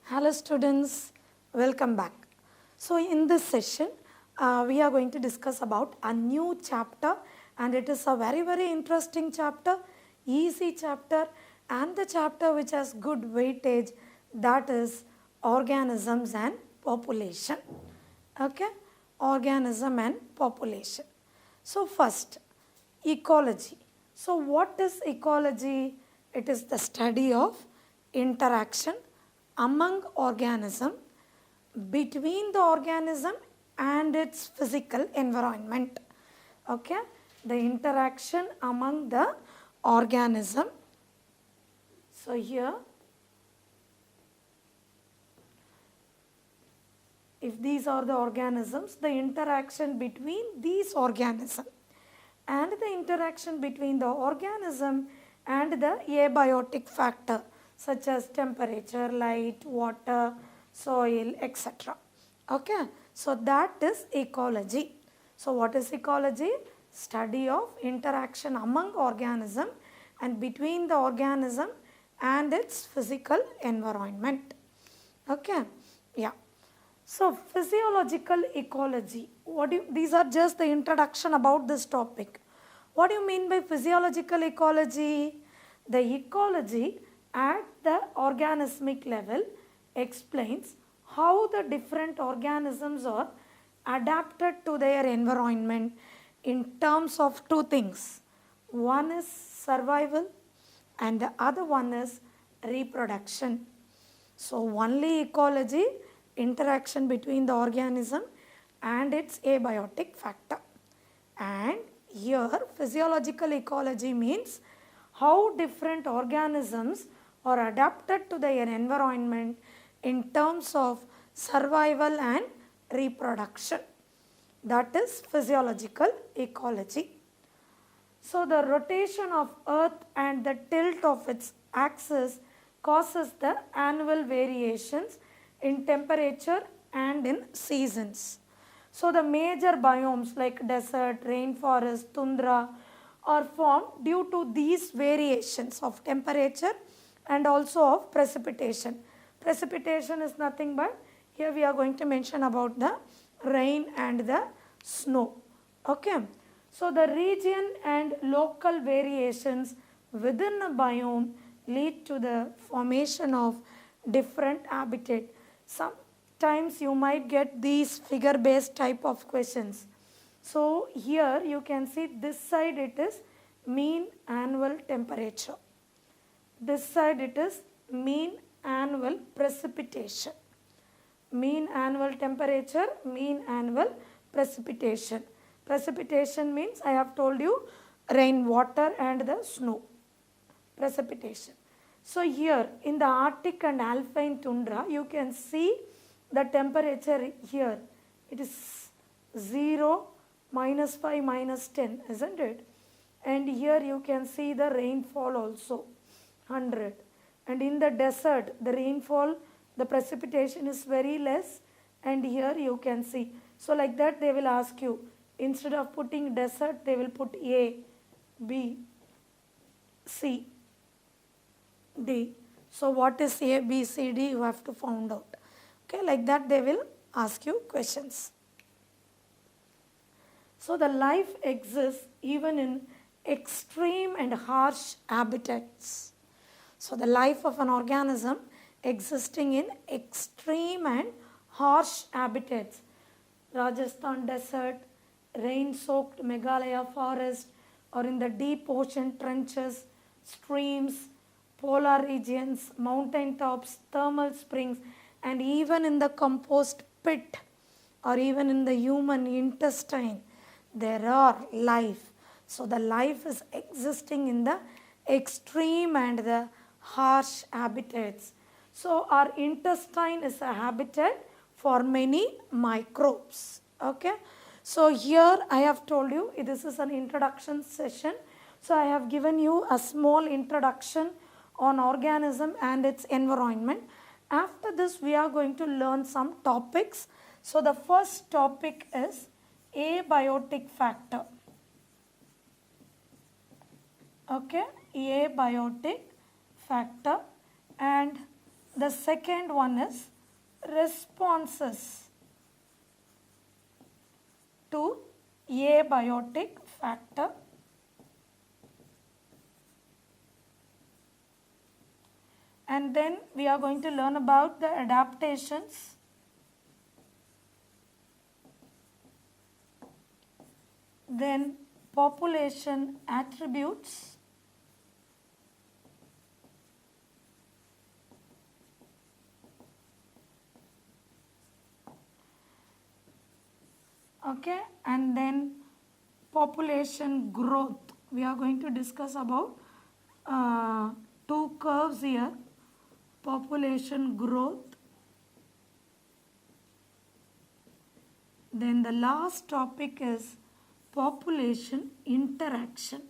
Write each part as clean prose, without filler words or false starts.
Hello students, welcome back. So in this session, we are going to discuss about a new chapter, and it is a very interesting chapter, easy chapter, and the chapter which has good weightage, that is organisms and population. Okay, organism and population. So first, ecology. So what is ecology? It is the study of interaction among organism, between the organism and its physical environment. Okay, the interaction among the organism. So here, if these are the organisms, the interaction between these organisms and the interaction between the organism and the abiotic factor such as temperature, light, water, soil, etc. Okay, so that is ecology. So what is ecology? Study of interaction among organism and between the organism and its physical environment. Okay, yeah. So physiological ecology, these are just the introduction about this topic. What do you mean by physiological ecology? The ecology at the organismic level explains how the different organisms are adapted to their environment in terms of two things. One is survival and the other one is reproduction. So only ecology, interaction between the organism and its abiotic factor. And here physiological ecology means how different organisms are adapted to their environment in terms of survival and reproduction. That is physiological ecology. So the rotation of Earth and the tilt of its axis causes the annual variations in temperature and in seasons. So the major biomes like desert, rainforest, tundra are formed due to these variations of temperature and also of precipitation. Precipitation is nothing but, here we are going to mention about the rain and the snow. Okay. So the region and local variations within a biome lead to the formation of different habitat. Sometimes you might get these figure based type of questions. So here you can see this side it is mean annual temperature. This side it is mean annual precipitation. Mean annual temperature, mean annual precipitation. Precipitation means I have told you rain, water and the snow. Precipitation. So here in the Arctic and Alpine tundra you can see the temperature here. It is 0, -5, -10, isn't it? And here you can see the rainfall also 100. And in the desert the rainfall, the precipitation is very less, and here you can see. So like that they will ask you, instead of putting desert they will put A, B, C, D. So what is A, B, C, D you have to find out. Okay, like that they will ask you questions. So the life exists even in extreme and harsh habitats. So the life of an organism existing in extreme and harsh habitats. Rajasthan desert, rain-soaked Meghalaya forest, or in the deep ocean trenches, streams, polar regions, mountain tops, thermal springs, and even in the compost pit or even in the human intestine, there are life. So the life is existing in the extreme and the harsh habitats. So our intestine is a habitat for many microbes. Okay. So here I have told you this is an introduction session. So I have given you a small introduction on organism and its environment. After this we are going to learn some topics. So the first topic is abiotic factor. Okay, abiotic factor and The second one is responses to abiotic factor. And then we are going to learn about the adaptations, then population attributes, okay, and then population growth. We are going to discuss about two curves here, population growth. Then the last topic is population interaction.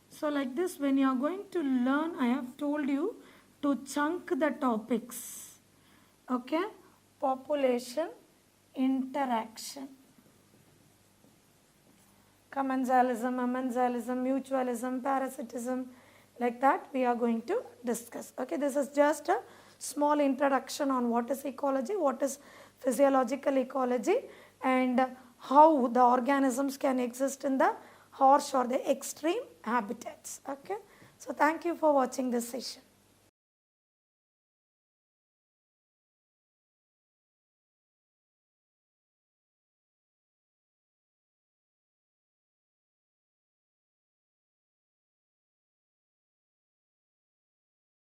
So like this, when you are going to learn, I have told you to chunk the topics. Okay, population interaction, commensalism, amensalism, mutualism, parasitism, like that we are going to discuss. Okay, this is just a small introduction on what is ecology, what is physiological ecology, and how the organisms can exist in the harsh or the extreme habitats. Okay, so thank you for watching this session.